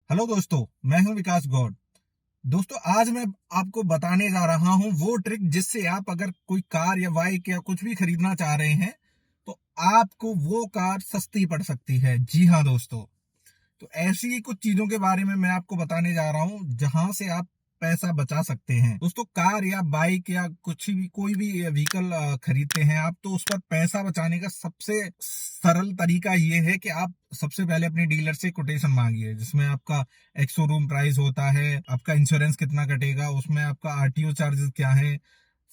Hello दोस्तों, मैं हूं विकास गौड़। दोस्तों, आज मैं आपको बताने जा रहा हूं वो ट्रिक जिससे आप अगर कोई कार या बाइक या कुछ भी खरीदना चाह रहे हैं तो आपको वो कार सस्ती पड़ सकती है। जी हाँ दोस्तों, तो ऐसी ही कुछ चीजों के बारे में मैं आपको बताने जा रहा हूं जहां से आप पैसा बचा सकते हैं। दोस्तों, कार या बाइक या कुछ भी कोई भी व्हीकल खरीदते हैं आप, तो उस पर पैसा बचाने का सबसे सरल तरीका ये है कि आप सबसे पहले अपने डीलर से कोटेशन मांगिए, जिसमें आपका एक शोरूम प्राइस होता है, आपका इंश्योरेंस कितना कटेगा, उसमें आपका आरटीओ चार्जेस क्या है,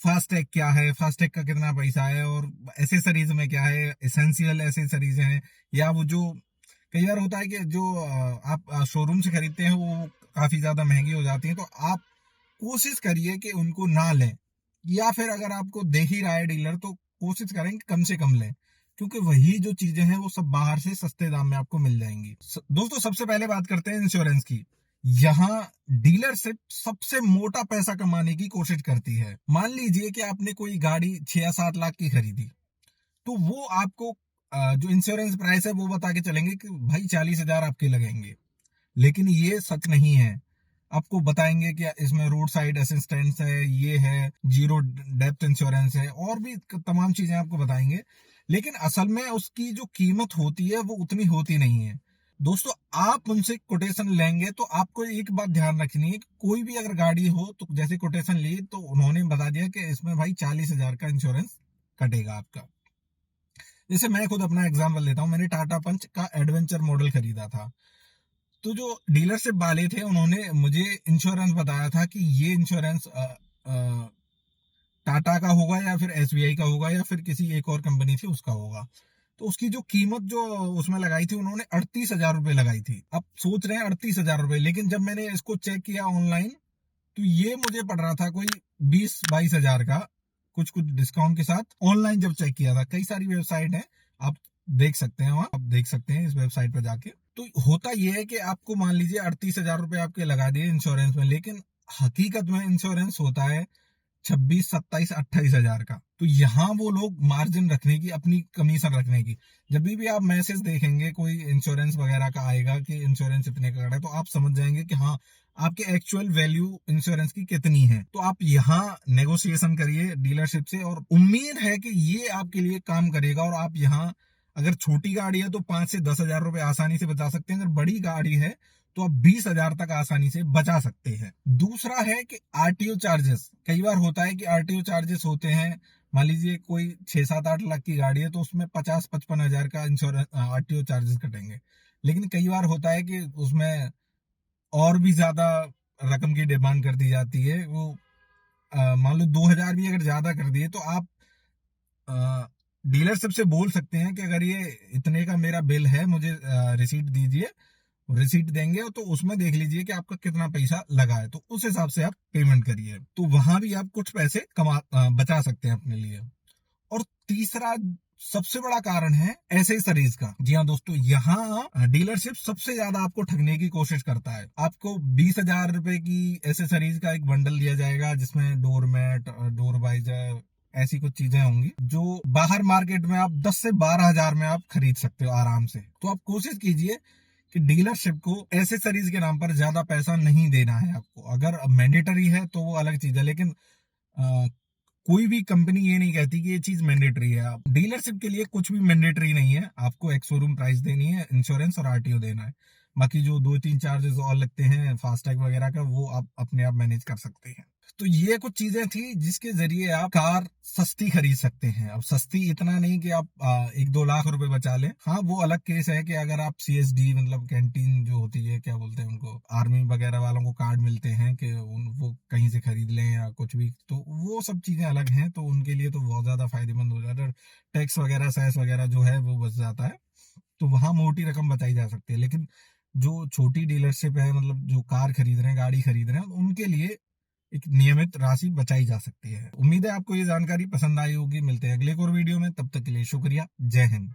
फास्टैग क्या है, फास्टैग का कितना पैसा है, और एसेसरीज में क्या है, एसेंशियल एसेसरीज हैं, या वो जो कई बार होता है कि जो आप शोरूम से खरीदते हैं वो काफी ज्यादा महंगी हो जाती है। तो आप कोशिश करिए कि उनको ना लें, या फिर अगर आपको दे ही रहा है डीलर तो कोशिश करें कि कम से कम लें, क्योंकि वही जो चीजें हैं वो सब बाहर से सस्ते दाम में आपको मिल जाएंगी। दोस्तों, सबसे पहले बात करते हैं इंश्योरेंस की। यहाँ डीलरशिप सबसे मोटा पैसा कमाने की कोशिश करती है। मान लीजिए कि आपने कोई गाड़ी 6 या 7 लाख की खरीदी, तो वो आपको जो इंश्योरेंस प्राइस है वो बता के चलेंगे कि भाई 40,000 आपके लगेंगे। लेकिन ये सच नहीं है। आपको बताएंगे कि इसमें रोड साइड असिस्टेंस है, ये है, जीरो डेप्थ इंश्योरेंस है, और भी तमाम चीजें आपको बताएंगे। लेकिन असल में उसकी जो कीमत होती है वो उतनी होती नहीं है। दोस्तों, आप उनसे कोटेशन लेंगे तो आपको एक बात ध्यान रखनी है कि कोई भी अगर गाड़ी हो तो जैसे कोटेशन ली तो उन्होंने बता दिया कि इसमें भाई 40,000 का इंश्योरेंस कटेगा आपका। जैसे मैं खुद अपना एग्जांपल लेता हूँ, मैंने टाटा पंच का एडवेंचर मॉडल खरीदा था। तो जो डीलरशिप वाले थे उन्होंने मुझे इंश्योरेंस बताया था कि ये इंश्योरेंस टाटा का होगा या फिर एसबीआई का होगा या फिर किसी एक और कंपनी थी उसका होगा। तो उसकी जो कीमत जो उसमें लगाई थी उन्होंने 38,000 रुपये लगाई थी। अब सोच रहे हैं 38,000 रुपये, लेकिन जब मैंने इसको चेक किया ऑनलाइन तो ये मुझे पड़ रहा था कोई 20-22 हजार का, कुछ कुछ डिस्काउंट के साथ। ऑनलाइन जब चेक किया था, कई सारी वेबसाइट है, आप देख सकते हैं, वहां आप देख सकते हैं इस वेबसाइट पर जाके। तो होता यह है कि आपको मान लीजिए 38,000 रुपये आपके लगा दिए इंश्योरेंस में, लेकिन हकीकत में इंश्योरेंस होता है 26, 27, 28 हजार का। तो यहाँ वो लोग मार्जिन रखने की, अपनी कमीशन रखने की, जब भी आप मैसेज देखेंगे कोई इंश्योरेंस वगैरह का आएगा कि इंश्योरेंस इतने का है, तो आप समझ जाएंगे कि हाँ, आपके एक्चुअल वैल्यू इंश्योरेंस की कितनी है। तो आप यहाँ नेगोशिएशन करिए डीलरशिप से, और उम्मीद है कि ये आपके लिए काम करेगा। और आप यहाँ अगर छोटी गाड़ी है तो 5 से 10 हजार रुपए आसानी से बचा सकते हैं। अगर बड़ी गाड़ी है तो आप 20 हजार तक आसानी से बचा सकते हैं। दूसरा है कि आरटीओ चार्जेस। कई बार होता है कि आरटीओ चार्जेस होते हैं, मान लीजिए कोई 6-7-8 लाख की गाड़ी है तो उसमें 50-55 हजार का इंश्योरेंस आरटीओ चार्जेस कटेंगे। लेकिन कई बार होता है कि उसमें और भी ज्यादा रकम की डिमांड कर दी जाती है। वो मान लो 2 हजार भी अगर ज्यादा कर दिए तो आप डीलरशिप से बोल सकते हैं कि अगर ये इतने का मेरा बिल है, मुझे रिसीट दीजिए। रिसीट देंगे तो उसमें देख लीजिए कि आपका कितना पैसा लगा है, तो उस हिसाब से आप पेमेंट करिए। तो वहां भी आप कुछ पैसे बचा सकते हैं अपने लिए। और तीसरा सबसे बड़ा कारण है एसेसरीज का। जी हाँ दोस्तों, यहाँ डीलरशिप सबसे ज्यादा आपको ठगने की कोशिश करता है। आपको 20,000 रुपए की एसेसरीज का एक बंडल दिया जाएगा, जिसमें डोर मैट, डोर वाइजर, ऐसी कुछ चीजें होंगी जो बाहर मार्केट में आप 10 से 12 हजार में आप खरीद सकते हो आराम से। तो आप कोशिश कीजिए कि डीलरशिप को एसेसरीज के नाम पर ज्यादा पैसा नहीं देना है आपको। अगर मैंडेटरी है तो वो अलग चीज है, लेकिन कोई भी कंपनी ये नहीं कहती कि ये चीज मैंडेटरी है। आप डीलरशिप के लिए कुछ भी मैंडेटरी नहीं है, आपको एक शोरूम प्राइस देनी है, इंश्योरेंस और आरटीओ देना है। बाकी जो 2-3 चार्जेस और लगते हैं फास्टैग वगैरह का, वो आप अपने आप मैनेज कर सकते हैं। तो ये कुछ चीजें थी जिसके जरिए आप कार सस्ती खरीद सकते हैं। अब सस्ती इतना नहीं कि आप 1-2 लाख रुपए बचा लें। हाँ, वो अलग केस है कि अगर आप सीएसडी मतलब कैंटीन जो होती है, क्या बोलते हैं उनको, आर्मी वगैरह वालों को कार्ड मिलते हैं कि वो कहीं से खरीद लें या कुछ भी, तो वो सब चीजें अलग हैं। तो उनके लिए तो बहुत ज्यादा फायदेमंद हो जाता है। टैक्स वगैरह, सेस वगैरह जो है वो बच जाता है, तो वहां मोटी रकम बचाई जा सकती है। लेकिन जो छोटी डीलरशिप है, मतलब जो कार खरीद रहे हैं, गाड़ी खरीद रहे हैं, उनके लिए एक नियमित राशि बचाई जा सकती है। उम्मीद है आपको ये जानकारी पसंद आई होगी। मिलते हैं अगले एक और वीडियो में, तब तक के लिए शुक्रिया। जय हिंद।